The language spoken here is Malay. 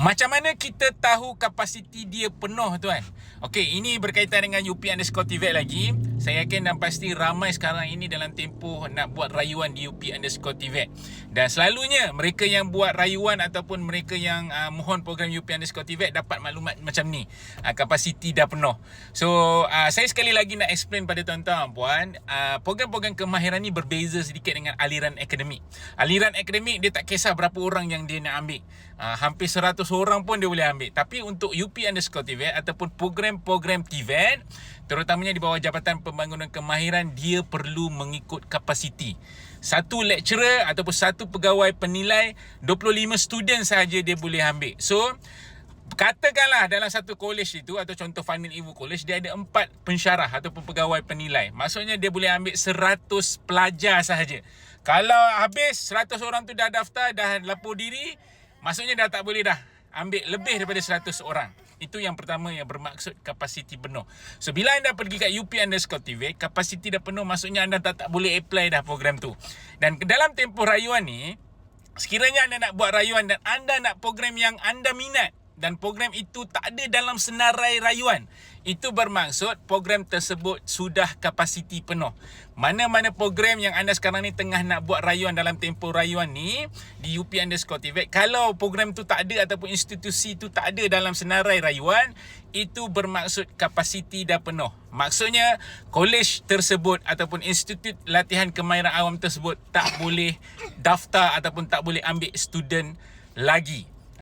Macam mana kita tahu kapasiti dia penuh tuan? Okey, ini berkaitan dengan UP_TVET lagi. Saya yakin dan pasti ramai sekarang ini dalam tempoh nak buat rayuan di UP_TVET. Dan selalunya mereka yang buat rayuan ataupun mereka yang mohon program UP_TVET dapat maklumat macam ni. Kapasiti dah penuh. So, saya sekali lagi nak explain pada tuan-tuan puan, program-program kemahiran ni berbeza sedikit dengan aliran akademik. Aliran akademik dia tak kisah berapa orang yang dia nak ambil. Hampir 100 orang pun dia boleh ambil. Tapi untuk UP_TVET ataupun program-program TVET, terutamanya di bawah Jabatan Pembangunan Kemahiran, dia perlu mengikut kapasiti. Satu lecturer ataupun satu pegawai penilai, 25 student sahaja dia boleh ambil. So, katakanlah dalam satu college itu, atau contoh Fanil Ibu College, dia ada 4 pensyarah ataupun pegawai penilai. Maksudnya dia boleh ambil 100 pelajar sahaja. Kalau habis 100 orang tu dah daftar, dah lapor diri, maksudnya dah tak boleh dah ambil lebih daripada 100 orang. Itu yang pertama yang bermaksud kapasiti penuh. So, bila anda pergi kat UP_TVET, kapasiti dah penuh, maksudnya anda tak boleh apply dah program tu. Dan dalam tempoh rayuan ni, sekiranya anda nak buat rayuan dan anda nak program yang anda minat, dan program itu tak ada dalam senarai rayuan, itu bermaksud program tersebut sudah kapasiti penuh. Mana-mana program yang anda sekarang ni tengah nak buat rayuan dalam tempoh rayuan ni di UP_TVET, kalau program tu tak ada ataupun institusi tu tak ada dalam senarai rayuan, itu bermaksud kapasiti dah penuh. Maksudnya kolej tersebut ataupun institut latihan kemahiran awam tersebut tak boleh daftar ataupun tak boleh ambil student lagi.